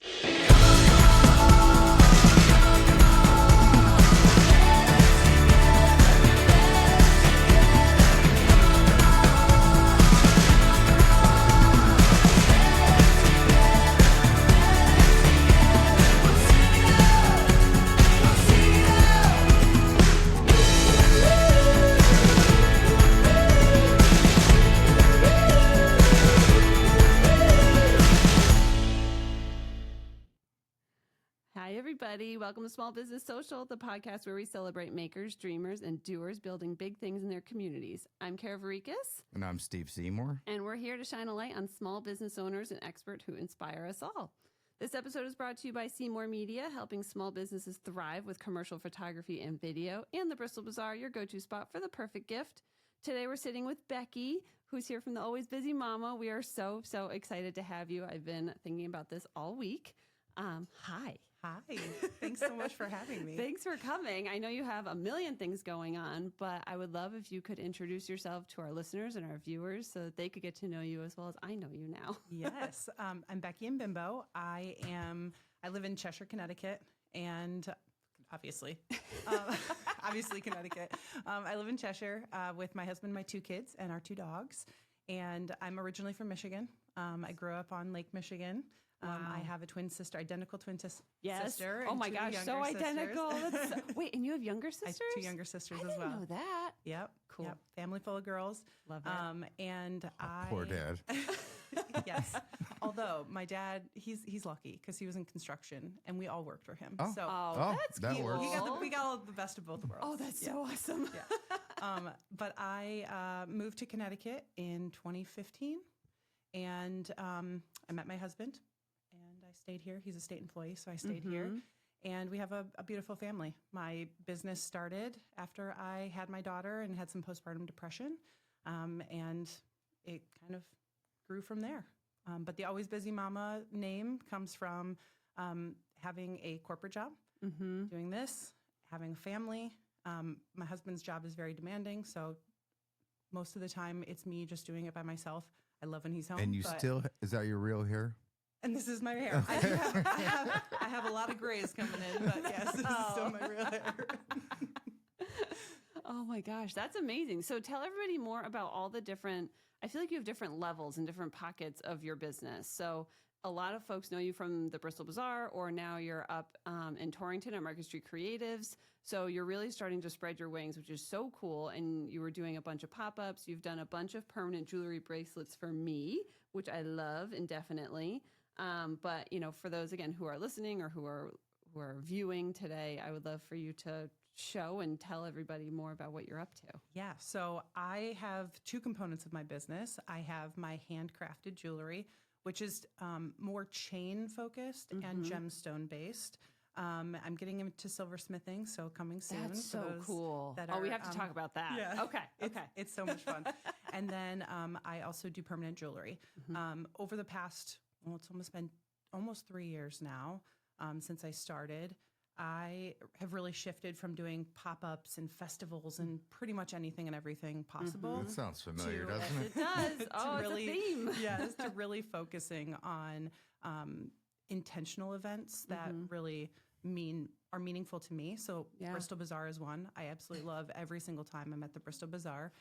Hi, everybody. Welcome to Small Business Social, the podcast where we celebrate makers, dreamers, and doers building big things in their communities. I'm Kara Verikas. And I'm Steve Seymour. And we're here to shine a light on small business owners and experts who inspire us all. This episode is brought to you by Seymour Media, helping small businesses thrive with commercial photography and video, and the Bristol Bazaar, your go-to spot for the perfect gift. Today, we're sitting with Becky, who's here from the Always Busy Mama. We are so excited to have you. I've been thinking about this all week. Hi. Hi. Thanks so much for having me. Thanks for coming. I know you have a million things going on, but I would love if you could introduce yourself to our listeners and our viewers so that they could get to know you as well as I know you now. Yes. I'm Becky Imbimbo. I live in Cheshire, Connecticut, and obviously Connecticut. I live in Cheshire with my husband, my two kids, and our two dogs. And I'm originally from Michigan. I grew up on Lake Michigan. Wow. I have a identical twin sister. Oh my gosh, so identical. Wait, and you have younger sisters? I have two younger sisters as well. I didn't know that. Yep. Cool. Yep. Family full of girls. Love it. And Poor dad. Yes. Although my dad, he's lucky because he was in construction and we all worked for him. Oh. So that's that cute. works. we got all the best of both worlds. Oh, that's so awesome. Yeah. But I moved to Connecticut in 2015 and I met my husband. I stayed here. He's a state employee, so I stayed here. And we have a beautiful family. My business started after I had my daughter and had some postpartum depression. And it kind of grew from there. But the Always Busy Mama name comes from having a corporate job, doing this, having a family. My husband's job is very demanding, so most of the time it's me just doing it by myself. I love when he's home. And is that your real hair? And this is my hair. I have a lot of grays coming in, but yes, this is still my real hair. Oh my gosh, that's amazing. So tell everybody more about all the different, I feel like you have different levels and different pockets of your business. So a lot of folks know you from the Bristol Bazaar, or now you're up in Torrington at Market Street Creatives. So you're really starting to spread your wings, which is so cool. And you were doing a bunch of pop-ups. You've done a bunch of permanent jewelry bracelets for me, which I love indefinitely. But, you know, for those, again, who are listening or who are viewing today, I would love for you to show and tell everybody more about what you're up to. Yeah. So I have two components of my business. I have my handcrafted jewelry, which is more chain focused and gemstone based. I'm getting into silversmithing, so coming soon. That's so cool. We have to talk about that. Yeah. Okay. It's so much fun. And then I also do permanent jewelry. Over the past, it's almost been almost 3 years now since I started. I have really shifted from doing pop-ups and festivals and pretty much anything and everything possible. That sounds familiar, doesn't it? It does. Oh, it's a theme. Yes, to really focusing on intentional events that really are meaningful to me. So Bristol Bazaar is one. I absolutely love every single time I'm at the Bristol Bazaar.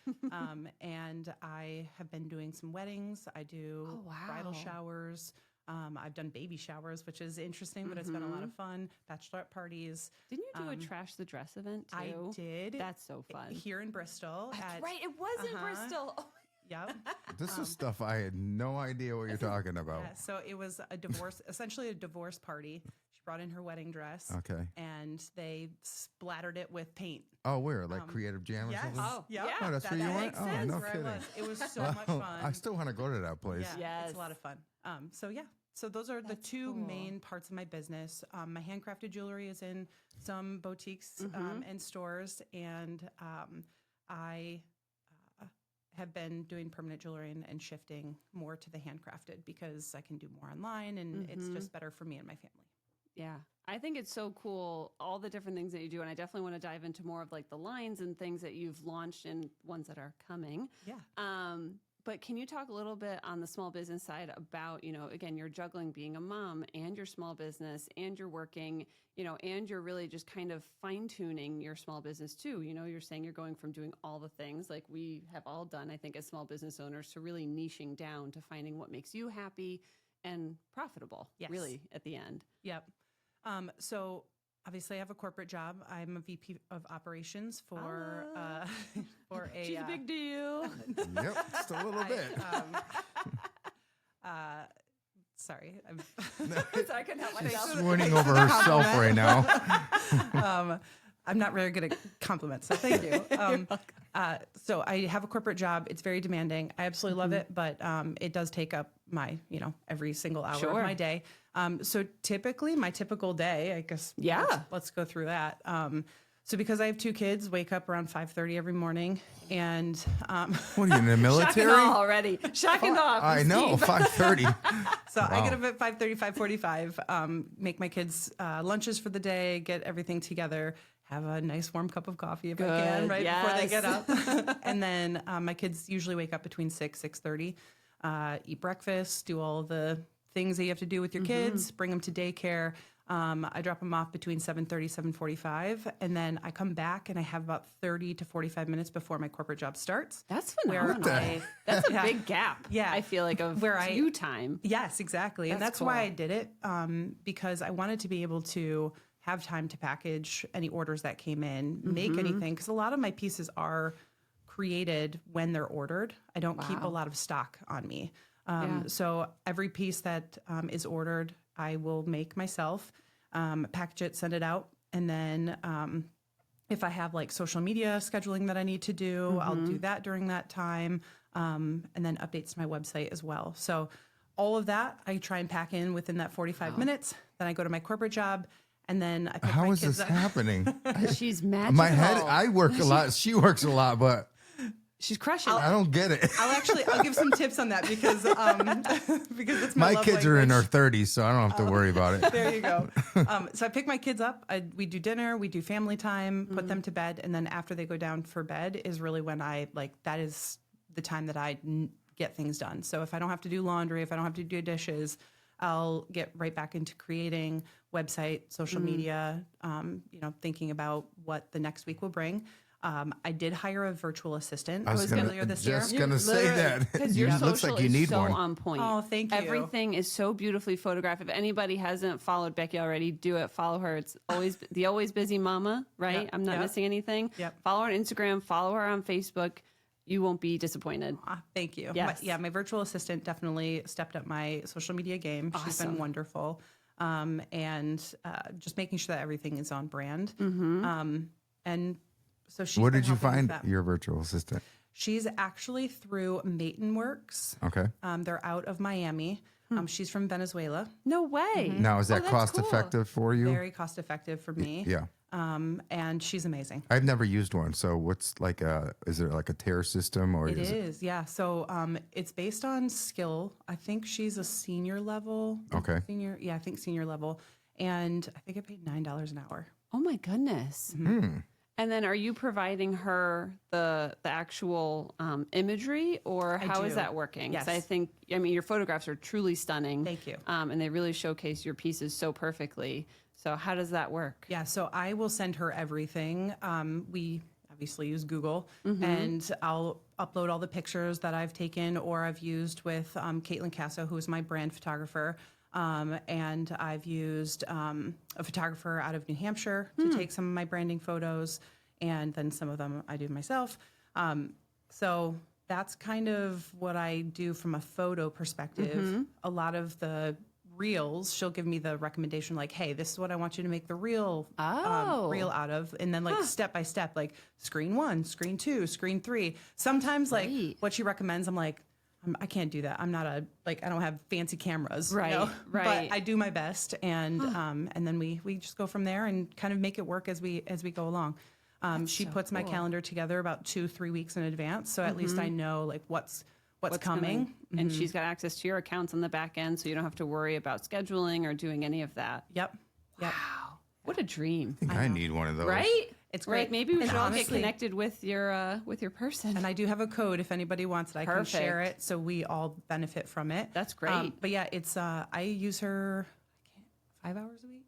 And I have been doing some weddings. I do bridal showers. I've done baby showers, which is interesting, but it's been a lot of fun. Bachelorette parties. Didn't you do a Trash the Dress event too? I did. That's so fun. Here in Bristol. That's right. It was in Bristol. Oh. Yep. This is stuff I had no idea what you're talking about. Yeah, so it was essentially a divorce party. She brought in her wedding dress. Okay. And they splattered it with paint. Oh, where? Like Creative Jam or yes. something? Oh, yeah. Oh, that's where you went? Makes Oh, sense. no Where kidding. It was so much fun. I still want to go to that place. Yeah, Yes. it's a lot of fun. So those are the two main parts of my business. My handcrafted jewelry is in some boutiques and stores, and I have been doing permanent jewelry and shifting more to the handcrafted because I can do more online, and it's just better for me and my family. Yeah. I think it's so cool, all the different things that you do. And I definitely want to dive into more of like the lines and things that you've launched and ones that are coming. Yeah. But can you talk a little bit on the small business side about, again, you're juggling being a mom and your small business and you're working, and you're really just kind of fine tuning your small business too. You're saying you're going from doing all the things like we have all done, I think, as small business owners, to really niching down to finding what makes you happy and profitable, really, at the end. Yep. So obviously I have a corporate job. I'm a VP of operations for a... She's a big deal. Yep, just a little bit. Sorry. I couldn't help myself. Swooning over herself right now. I'm not very good at compliments, so thank you. So I have a corporate job. It's very demanding. I absolutely love it, but it does take up my, every single hour of my day. So typically, my typical day, I guess, let's go through that. So because I have 2 kids, wake up around 5:30 every morning, and what are you in the military? Shocking off already. Shocking off. I know, 5:30. So I get up at 5:30, 5:45, make my kids lunches for the day, get everything together, have a nice warm cup of coffee if I can, right before they get up, and then my kids usually wake up between 6:30, eat breakfast, do all the things that you have to do with your kids, bring them to daycare. I drop them off between 7:30, 7:45, and then I come back and I have about 30 to 45 minutes before my corporate job starts. That's phenomenal. That's a big gap. Yeah. I feel like of you time. Yes, exactly. And that's why I did it, because I wanted to be able to have time to package any orders that came in, make anything, because a lot of my pieces are created when they're ordered. I don't keep a lot of stock on me. So every piece that is ordered, I will make myself, package it, send it out. And then if I have like social media scheduling that I need to do, I'll do that during that time. And then updates to my website as well. So all of that, I try and pack in within that 45 minutes. Then I go to my corporate job. And then I pick How my is kids this up. happening? She's magical. My head, I work a lot. She works a lot, but she's crushing. I don't get it. I'll give some tips on that because that's my love kids are in language. their 30s, so I don't have to worry about it. There you go. So I pick my kids up. We do dinner. We do family time. Put them to bed, and then after they go down for bed is really when that is the time that I get things done. So if I don't have to do laundry, if I don't have to do dishes, I'll get right back into creating website, social media, thinking about what the next week will bring. I did hire a virtual assistant. I was earlier this year. just going to say that. Because your social looks like you need is so one. on point. Oh, thank you. Everything is so beautifully photographed. If anybody hasn't followed Becky already, do it. Follow her. It's always the Always Busy Mama, right? Yep. I'm not missing anything. Yep. Follow her on Instagram. Follow her on Facebook. You won't be disappointed. Thank you. Yes. My virtual assistant definitely stepped up my social media game. She's been Awesome. wonderful. And just making sure that everything is on brand. And so she's What been did you helping with find that. your virtual assistant? She's actually through Matenworks. Okay. They're out of Miami. She's from Venezuela. No way. Now, is that that's cost cool. effective for you? Very cost effective for me. Yeah. And she's amazing. I've never used one. So what's is there like a tier system or It is, yeah. So it's based on skill. I think she's a senior level. Okay. I think senior level. And I think I paid $9 an hour. Oh my goodness. And then are you providing her the actual imagery, or how is do. that working? 'Cause Yes. your photographs are truly stunning. Thank you. And they really showcase your pieces so perfectly. So how does that work? Yeah, so I will send her everything. We obviously use Google, and I'll upload all the pictures that I've taken or I've used with Caitlin Casso, who is my brand photographer. And I've used a photographer out of New Hampshire to take some of my branding photos, and then some of them I do myself. So that's kind of what I do from a photo perspective. A lot of the reels, she'll give me the recommendation like, hey, this is what I want you to make the reel reel out of. And then step by step, like screen 1, screen 2, screen 3. Sometimes what she recommends, I'm like, I can't do that. I'm not I don't have fancy cameras. Right, you know? right. But I do my best. And then we just go from there and kind of make it work as we go along. She so puts my cool. calendar together about 2-3 weeks in advance. So at least I know like what's coming. And she's got access to your accounts on the back end, so you don't have to worry about scheduling or doing any of that. Yep. Wow. What a dream. I think I need one of those. Right? It's great. Right. Maybe we And should all get honestly- connected with your person. And I do have a code if anybody wants it. I can share it so we all benefit from it. That's great. But yeah, it's I use her 5 hours a week.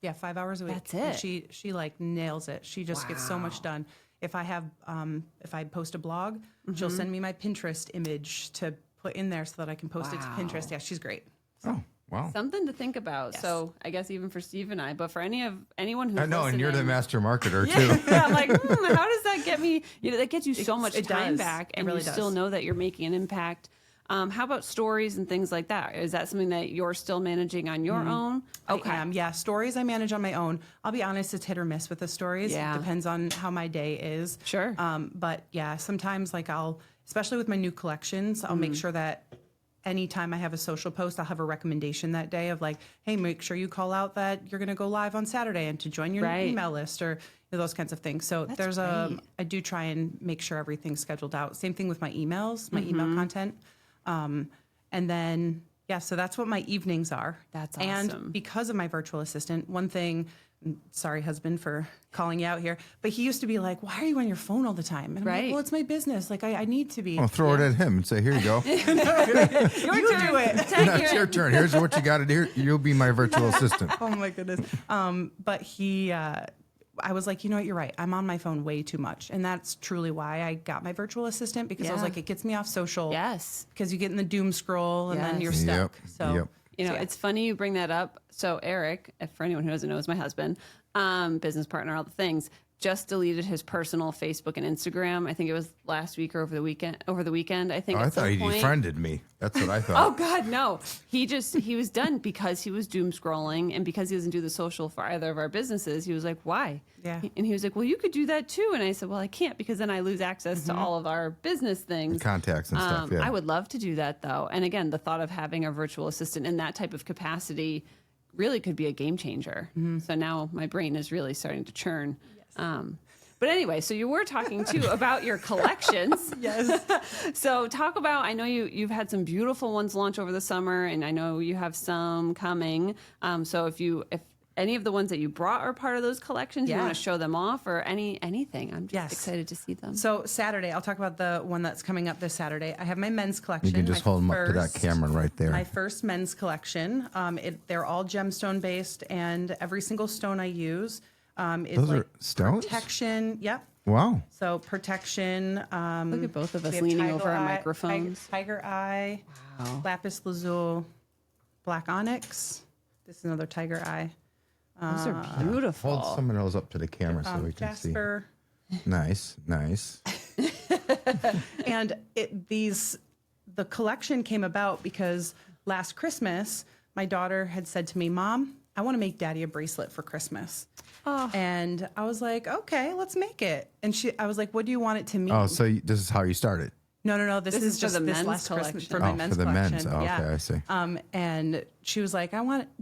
Yeah, 5 hours a week. That's And it. she like nails it. She just gets so much done. If I post a blog, she'll send me my Pinterest image to put in there so that I can post it to Pinterest. Yeah, she's great. Oh, wow. Something to think about. Yes. So I guess even for Steve and I, but for anyone who's I know, and you're the listening- master marketer too. Yeah, I'm like, how does that get me? That gets you so much It time does. back, It and really you still does. know that you're making an impact. How about stories and things like that? Is that something that you're still managing on your own? I am. Yeah, stories I manage on my own. I'll be honest, it's hit or miss with the stories. Yeah. It depends on how my day is. Sure. But yeah, sometimes like especially with my new collections, I'll make sure that anytime I have a social post, I'll have a recommendation that day of like, hey, make sure you call out that you're going to go live on Saturday and to join your Right. email list or those kinds of things. So That's great. I do try and make sure everything's scheduled out. Same thing with my emails, my email content. And then, yeah, so that's what my evenings are. That's And awesome. because of my virtual assistant, one thing, sorry, husband, for calling you out here, but he used to be like, why are you on your phone all the time? And I'm Right. like, well, it's my business. Like, I need to be. Well, throw it at him and say, here you go. Your You turn. do it. Take Now it's your turn. Here's what you got to do. You'll be my virtual assistant. Oh, my goodness. But I was like, you know what, you're right. I'm on my phone way too much. And that's truly why I got my virtual assistant, because I was Yeah. like, it gets me off social. Yes. Because you get in the doom scroll and then you're stuck. Yep. So Yep. You know, it's funny you bring that up. So Eric, for anyone who doesn't know, is my husband, business partner, all the things. Just deleted his personal Facebook and Instagram. I think it was last week or over the weekend. I think. Oh, at I some thought he point. defriended me. That's what I Oh thought. God, no. He was done because he was doom scrolling, and because he doesn't do the social for either of our businesses. He was like, "Why?" Yeah. And he was like, "Well, you could do that too." And I said, "Well, I can't because then I lose access to all of our business things." Contacts and stuff. Yeah. I would love to do that though. And again, the thought of having a virtual assistant in that type of capacity really could be a game changer. So now my brain is really starting to churn. But anyway, so you were talking too about your collections. yes. So talk about, I know you've had some beautiful ones launch over the summer, and I know you have some coming. So if any of the ones that you brought are part of those collections, you Yeah. want to show them off or anything, I'm just Yes. excited to see them. So Saturday, I'll talk about the one that's coming up this Saturday. I have my men's collection. You can just my hold them up to that first- camera right there. My first men's collection. They're all gemstone based, and every single stone I use is Those like are stones? protection. Yep. Wow. So protection. Look at both of us we have leaning tiger over our eye- microphones. Tiger eye, Wow. lapis lazuli, black onyx. This is another tiger eye. Those are beautiful. Hold some of those up to the camera so we can Jasper. see. Nice. And the collection came about because last Christmas, my daughter had said to me, "Mom, I want to make Daddy a bracelet for Christmas." Oh. And I was like, "Okay, let's make it." And I was like, "What do you want it to mean?" Oh, so this is how you started. No. This This is is for just the this men's last Christmas collection. for my Oh, men's for the collection. men's. Oh, yeah. okay, I see. And she was like,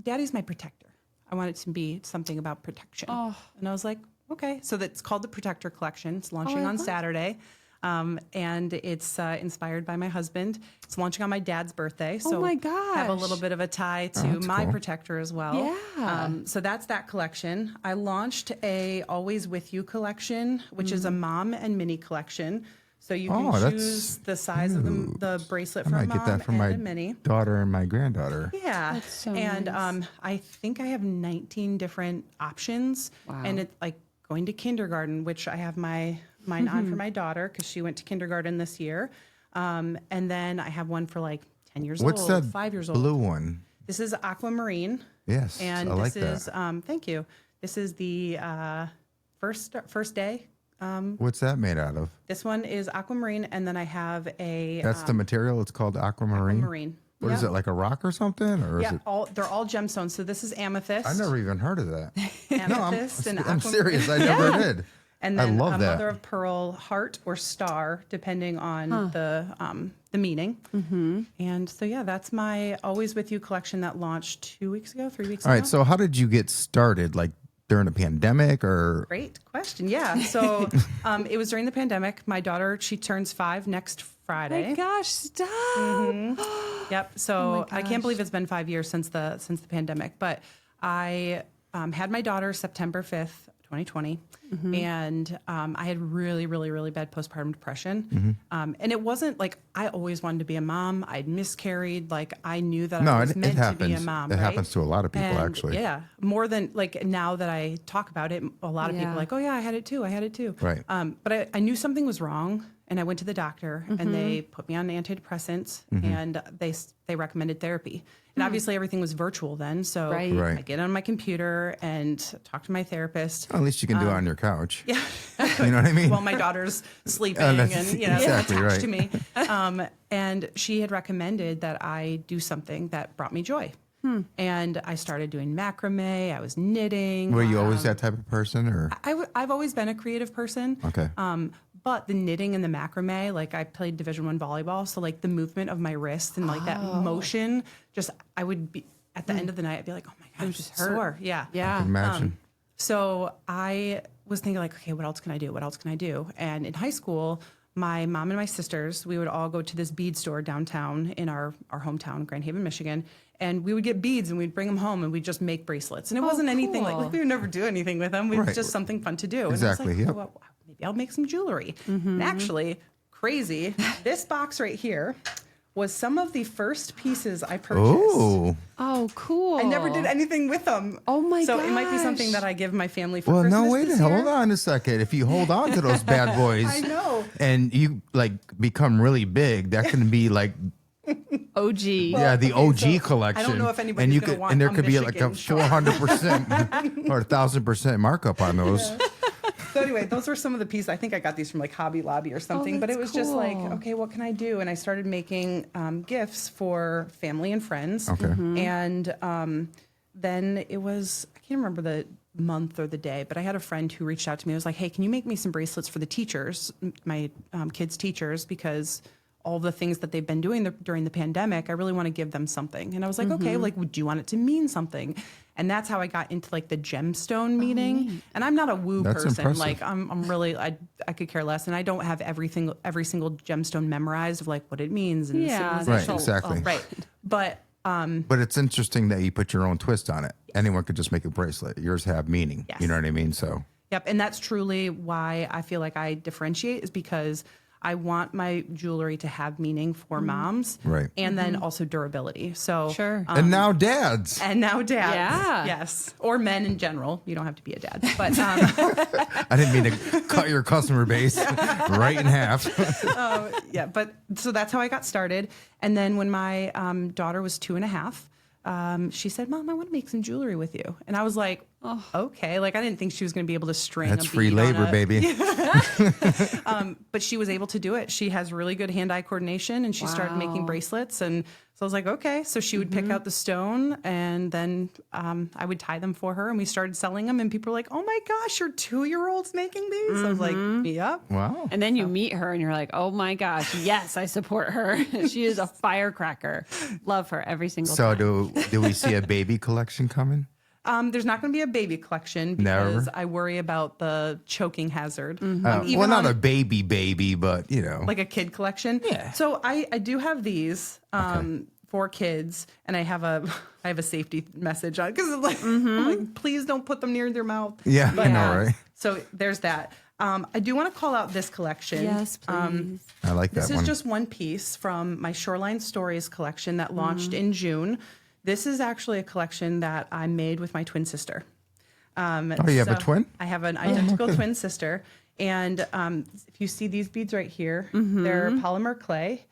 Daddy's my protector. I want it to be something about protection. Oh. And I was like, okay. So that's called the Protector Collection. It's launching on Saturday. And it's inspired by my husband. It's launching on my dad's birthday. So my have a gosh. little bit of a tie to that's my cool. protector as well. Yeah. So that's that collection. I launched a Always With You collection, which is a mom and mini collection. So you can Oh, that's choose the size of the bracelet I for a might mom get that for and my a mini. daughter and my granddaughter. Yeah. That's so and nice. I think I have 19 different options. Wow. And it's like going to kindergarten, which I have mine on for my daughter because she went to kindergarten this year. And then I have one for like 10 years What's old, that 5 years blue old. one? This is aquamarine. Yes, And I like this that. is, thank you. This is the first day. What's that made out of? This one is aquamarine. And then I have a That's the material. It's called aquamarine. aquamarine. What is it, like a rock or something? Or is Yeah, it? they're all gemstones. So this is amethyst. I never even heard of that. Amethyst and I'm serious. I never did. And I then love a that. mother of pearl, heart or star, depending on the meaning. Mm-hmm. And so yeah, that's my Always With You collection that launched 3 weeks All ago. right. So how did you get started? Like during a pandemic or? Great question. Yeah. So it was during the pandemic. My daughter, she turns 5 next Friday. My gosh, stop. Yep. So I can't believe it's been 5 years since the pandemic. But I had my daughter September 5th, 2020. Mm-hmm. And I had really, really, really bad postpartum depression. Mm-hmm. And it wasn't like I always wanted to be a mom. I'd miscarried. Like I knew that No, I was it meant to happens. be a mom. It right? happens to a lot of people, And actually. Yeah, more than like now that I talk about it, a lot of people are like, oh yeah, I had it too. I had it too. Right. But I knew something was wrong, and I went to the doctor, and they put me on antidepressants, and they recommended therapy. And obviously everything was virtual then, so Right. Right. I get on my computer and talk to my therapist. At least you can do it on your couch. Yeah. You know what I mean? While my daughter's sleeping that's and exactly attached right. to me. And she had recommended that I do something that brought me joy. And I started doing macrame. I was knitting. Were you always that type of person, or? I've always been a creative person. Okay. But the knitting and the macrame, like I played Division I volleyball, so like the movement of my wrist and like that motion, just I would be at the end of the night, I'd be like, oh my god, I'm just sore. Yeah. Yeah. Imagine. So I was thinking like, okay, what else can I do? What else can I do? And in high school, my mom and my sisters, we would all go to this bead store downtown in our hometown, Grand Haven, Michigan. And we would get beads and we'd bring them home and we'd just make bracelets. And it wasn't anything cool. like we would never do anything with them. It was Right. just something fun to do. Exactly, And I was like, yep. well, maybe I'll make some jewelry. And actually, crazy, this box right here was some of the first pieces I purchased. Oh. Oh, cool. I never did anything with them. Oh my So it might be something gosh. that I give my family for Well, Christmas no, wait this a year. hold on a second. If you hold on to those bad boys I know. and you like become really big, that can be like OG. yeah, the okay, OG so collection. I don't know if anybody's and you gonna could, want and there a could be like a Michigan shop. 400% or 1,000% markup on those. So anyway, those were some of the pieces. I think I got these from like Hobby Lobby or something, but it was that's just like, cool. okay, what can I do? And I started making gifts for family and friends. Okay. And then it was, I can't remember the month or the day, but I had a friend who reached out to me. I was like, hey, can you make me some bracelets for the teachers, my kids' teachers, because all the things that they've been doing during the pandemic, I really want to give them something. And I was like, okay, like, would you want it to mean something? And that's how I got into like the gemstone meaning. And I'm not a woo That's person. impressive. Like I'm really, I could care less. And I don't have every single gemstone memorized of like what it means. And Yeah, Right, symbolization. exactly. Right. But But it's interesting that you put your own twist on it. Anyone could just make a bracelet. Yours have meaning. Yes. You know what I mean? So Yep. And that's truly why I feel like I differentiate, is because I want my jewelry to have meaning for moms. Right. And then also durability. So Sure. and now dads. and now dads. Yeah. Yes. Or men in general. You don't have to be a dad. But I didn't mean to cut your customer base right in half. yeah, but so that's how I got started. And then when my daughter was 2.5, she said, Mom, I want to make some jewelry with you. And I was like, okay. Like I didn't think she was going to be able to string That's a free bead on labor, a- baby. But she was able to do it. She has really good hand-eye coordination, and she started making Wow. bracelets. And so I was like, okay. So she would pick out the stone, and then I would tie them for her, and we started selling them. And people were like, oh my gosh, your 2-year-old's making these? I was like, yep. Wow. And then you meet her and you're like, oh my gosh, yes, I support her. She is a firecracker. Love her every single So time. do we see a baby collection coming? There's not going to be a baby collection Never? because I worry about the choking hazard. Well, not a baby, but you know. Like a kid collection. Yeah. So I do have these for kids, and I have a safety message on, because I'm like, please don't put them near their mouth. yeah, I know, Yeah. right? So there's that. I do want to call out this collection. Yes, please. I like that This one. is just one piece from my Shoreline Stories collection that launched in June. This is actually a collection that I made with my twin sister. Oh, you have a twin? I have an identical twin sister. And if you see these beads right here, they're polymer clay,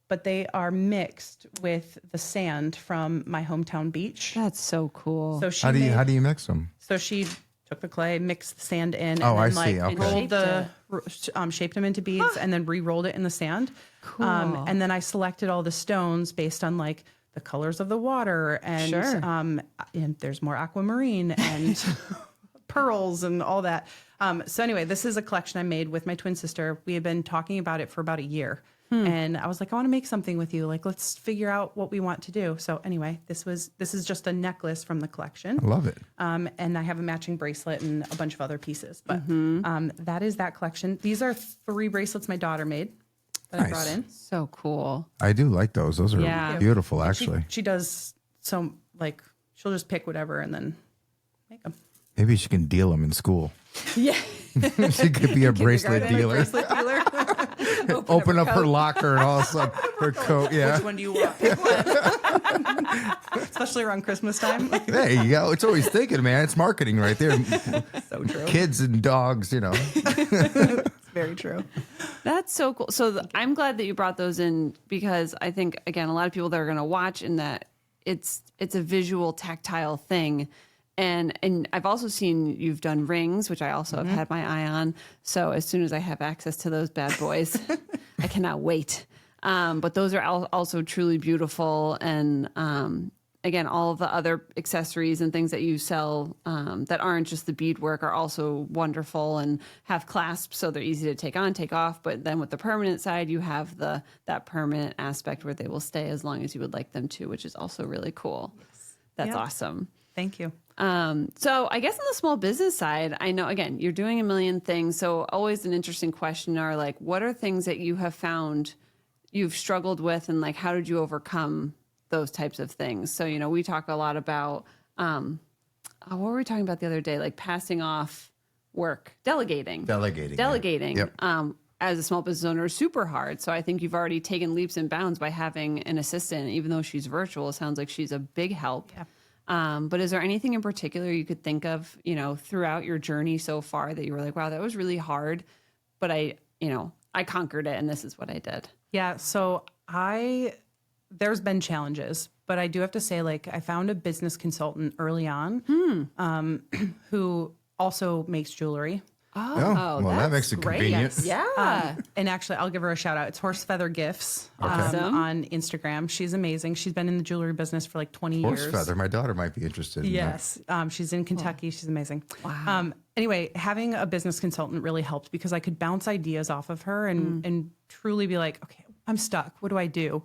but they are mixed with the sand from my hometown beach. That's so cool. So she How do you mix them? So she took the clay, mixed the sand in, Oh, I and then see. like Okay. rolled shaped them into beads, and then re-rolled it in the sand. Cool. And then I selected all the stones based on like the colors of the water, and Sure. and there's more aquamarine and pearls and all that. So anyway, this is a collection I made with my twin sister. We had been talking about it for about a year. And I was like, I want to make something with you. Like, let's figure out what we want to do. So anyway, this is just a necklace from the collection. I love it. And I have a matching bracelet and a bunch of other pieces. But that is that collection. These are 3 bracelets my daughter made that I Nice. brought in. So cool. I do like those. Those are Yeah. beautiful, actually. She does so, like, she'll just pick whatever and then make them. Maybe she can deal them in school. Yeah. She could be a bracelet Kindergarten. dealer. Bracelet dealer. Open up her coat. locker and all of a sudden her coat. Yeah. Which one do you want? Pick one. Especially around Christmas time. There you go. It's always thinking, man. It's marketing right there. So true. Kids and dogs, you know. It's very true. That's so cool. So I'm glad that you brought those in because I think, again, a lot of people that are going to watch in that it's a visual, tactile thing. And I've also seen you've done rings, which I also have had my eye on. So as soon as I have access to those bad boys, I cannot wait. But those are also truly beautiful. And again, all of the other accessories and things that you sell that aren't just the beadwork are also wonderful and have clasps, so they're easy to take on, take off. But then with the permanent side, you have that permanent aspect where they will stay as long as you would like them to, which is also really cool. Yes. That's awesome. Thank you. So I guess on the small business side, I know, again, you're doing a million things. So always an interesting question are like, what are things that you have found you've struggled with and like, how did you overcome those types of things? So, we talk a lot about, what were we talking about the other day? Like passing off work, delegating. Yep. As a small business owner is super hard. So I think you've already taken leaps and bounds by having an assistant, even though she's virtual, it sounds like she's a big help. Yeah. But is there anything in particular you could think of, throughout your journey so far that you were like, wow, that was really hard, but I conquered it and this is what I did? Yeah. So there's been challenges, but I do have to say, like, I found a business consultant early on who also makes jewelry. Oh, well, that makes it great. convenient. Yeah. And actually, I'll give her a shout out. It's Horse Feather Gifts Awesome. on Instagram. She's amazing. She's been in the jewelry business for like 20 Horse years. feather. My daughter might be interested in that. Yes. She's in Kentucky. She's amazing. Wow. Anyway, having a business consultant really helped because I could bounce ideas off of her and truly be like, okay, I'm stuck. What do I do?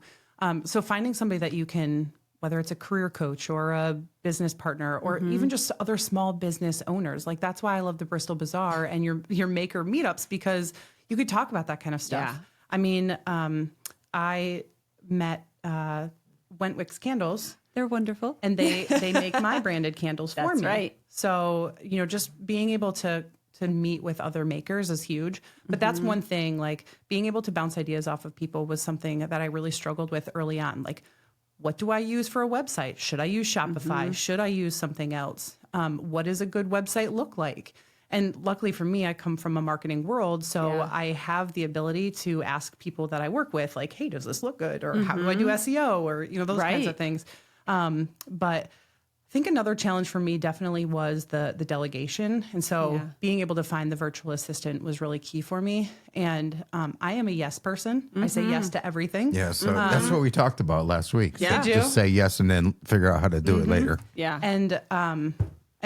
So finding somebody that you can, whether it's a career coach or a business partner or even just other small business owners. Like that's why I love the Bristol Bazaar and your maker meetups, because you could talk about that kind of stuff. Yeah. I mean, I met Wentwick's Candles. They're wonderful. And they make my branded candles for That's me. right. So, just being able to meet with other makers is huge. But that's one thing, like being able to bounce ideas off of people was something that I really struggled with early on. Like, what do I use for a website? Should I use Shopify? Should I use something else? What does a good website look like? And luckily for me, I come from a marketing world. So I have the ability to ask people that I work with, like, hey, does this look good? Or how do I do SEO? Or, those kinds of things. But I think another challenge for me definitely was the delegation. And so being able to find the virtual assistant was really key for me. And I am a yes person. I say yes to everything. Yeah, so that's what we talked about last week. Yeah. So just say yes and then figure out how to do it later. Yeah. And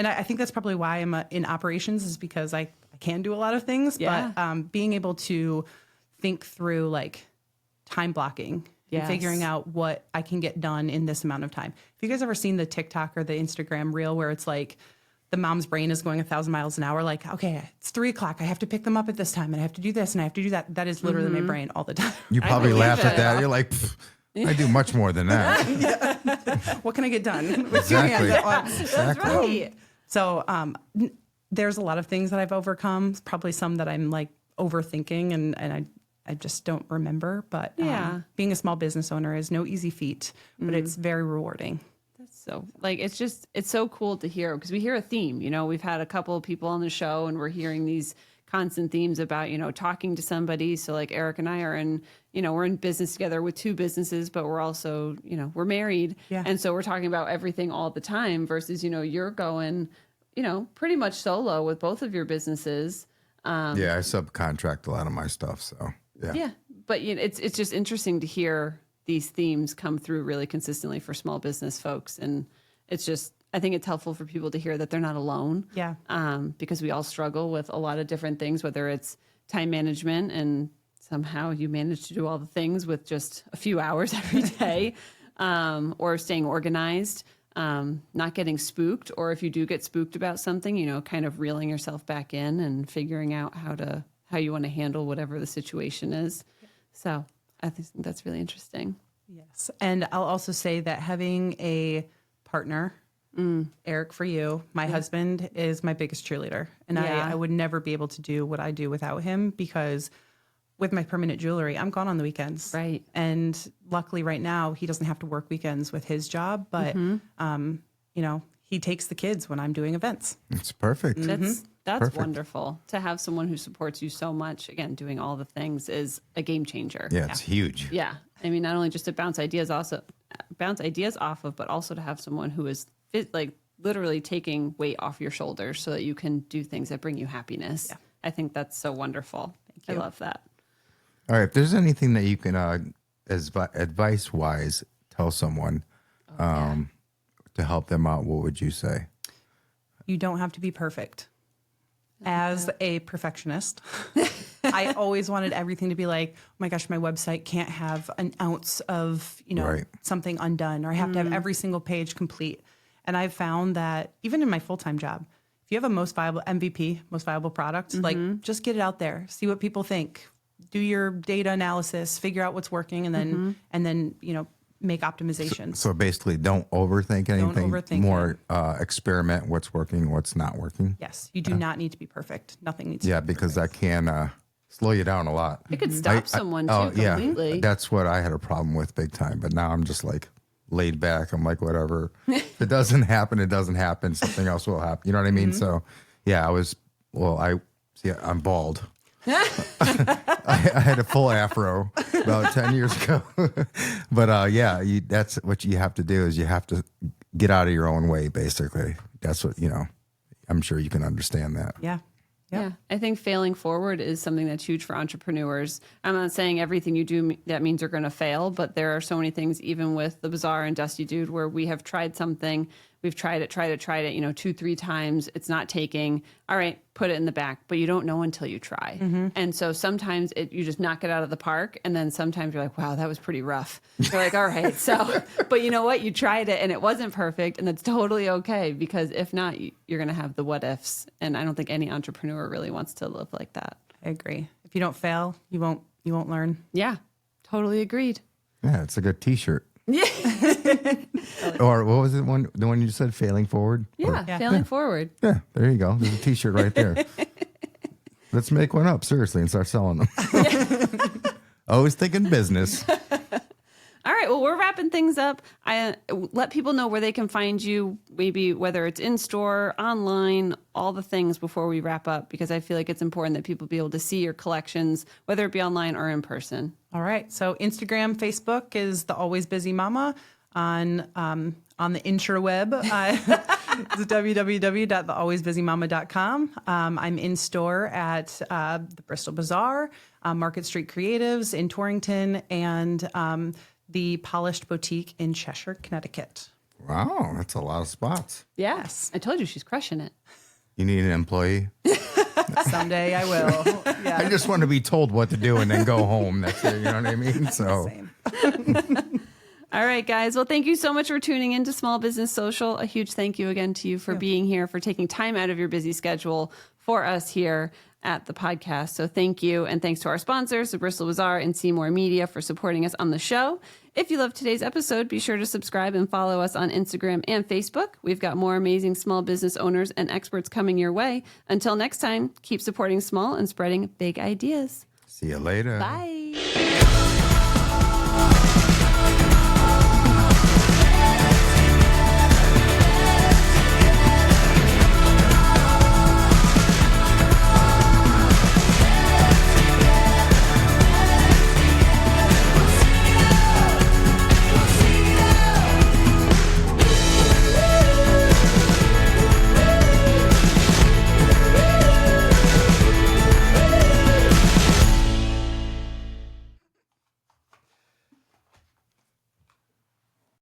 I think that's probably why I'm in operations, is because I can do a lot of things. Yeah. But being able to think through like time blocking and figuring out what I can get done in this amount of time. Have you guys ever seen the TikTok or the Instagram reel where it's like the mom's brain is going 1,000 miles an hour? Like, okay, it's 3:00. I have to pick them up at this time and I have to do this and I have to do that. That is literally my brain all the time. You probably believe laugh at it. that. You're like, I do much more than that. What can I get done? Exactly. That's right. So there's a lot of things that I've overcome, probably some that I'm like overthinking and I just don't remember. But being a small business owner is no easy feat, but it's very rewarding. That's so, like, it's so cool to hear, because we hear a theme. We've had a couple of people on the show and we're hearing these constant themes about, talking to somebody. So like Eric and I are in, we're in business together with 2 businesses, but we're also, we're married. Yeah. And so we're talking about everything all the time versus, you're going, pretty much solo with both of your businesses. Yeah, I subcontract a lot of my stuff, so yeah. Yeah. But it's just interesting to hear these themes come through really consistently for small business folks. And it's just, I think it's helpful for people to hear that they're not alone. Yeah. Because we all struggle with a lot of different things, whether it's time management and somehow you manage to do all the things with just a few hours every day, or staying organized, not getting spooked, or if you do get spooked about something, kind of reeling yourself back in and figuring out how you want to handle whatever the situation is. So I think that's really interesting. Yes. And I'll also say that having a partner Eric, for you, my husband is my biggest cheerleader. And Yeah. I would never be able to do what I do without him, because with my permanent jewelry, I'm gone on the weekends. Right. And luckily right now he doesn't have to work weekends with his job, but you know, he takes the kids when I'm doing events. It's perfect. That's Perfect. wonderful. To have someone who supports you so much, again, doing all the things is a game changer. Yeah, it's huge. Yeah. I mean, not only just to bounce ideas off of, but also to have someone who is like literally taking weight off your shoulders so that you can do things that bring you happiness. Yeah. I think that's so wonderful. I love that. All right. If there's anything that you can, advice wise, tell someone to help them out, what would you say? You don't have to be perfect. As a perfectionist, I always wanted everything to be like, oh my gosh, my website can't have an ounce of, you know, Right. something undone, or I have to have every single page complete. And I've found that even in my full-time job, if you have a most viable MVP, most viable product, like just get it out there, see what people think, do your data analysis, figure out what's working, and then, you know, make optimizations. So basically, don't overthink anything. overthink More experiment what's working, what's not working. Yes, you do not need to be perfect. Nothing needs to Yeah, be because perfect. that can slow you down a lot. It could stop someone too completely. Yeah, that's what I had a problem with big time. But now I'm just like laid back. I'm like, whatever. If it doesn't happen, it doesn't happen. Something else will happen. You know what I mean? So yeah, I'm bald. I had a full afro about 10 years ago. But that's what you have to do, is you have to get out of your own way, basically. That's what, I'm sure you can understand that. Yeah. Yeah, I think failing forward is something that's huge for entrepreneurs. I'm not saying everything you do that means you're going to fail, but there are so many things, even with the Bazaar and Dusty Dude, where we have tried something, we've tried it, 2-3 times, it's not taking. All right, put it in the back, but you don't know until you try. And so sometimes you just knock it out of the park, and then sometimes you're like, wow, that was pretty rough. You're like, all right, so, but you know what? You tried it and it wasn't perfect, and that's totally okay, because if not, you're going to have the what ifs. And I don't think any entrepreneur really wants to live like that. I agree. If you don't fail, you won't learn. Yeah, totally agreed. Yeah, it's a good T-shirt. Yeah. Or what was it? The one you said, failing forward? Yeah, failing forward. Yeah, there you go. There's a T-shirt right there. Let's make one up, seriously, and start selling them. Always thinking business. All right, well, we're wrapping things up. I let people know where they can find you, maybe whether it's in store, online, all the things before we wrap up, because I feel like it's important that people be able to see your collections, whether it be online or in person. All right. So Instagram, Facebook is the Always Busy Mama. On the intraweb, it's www.thealwaysbusymama.com. I'm in store at the Bristol Bazaar, Market Street Creatives in Torrington, and the Polished Boutique in Cheshire, Connecticut. Wow, that's a lot of spots. Yes. I told you she's crushing it. You need an employee? Someday I will. Yeah. I just want to be told what to do and then go home. That's it, you know what I mean? So. Same. All right, guys. Well, thank you so much for tuning in to Small Business Social. A huge thank you again to you for being here, for taking time out of your busy schedule for us here at the podcast. So thank you. And thanks to our sponsors, the Bristol Bazaar and Seymour Media, for supporting us on the show. If you loved today's episode, be sure to subscribe and follow us on Instagram and Facebook. We've got more amazing small business owners and experts coming your way. Until next time, keep supporting small and spreading big ideas. See you later. Bye.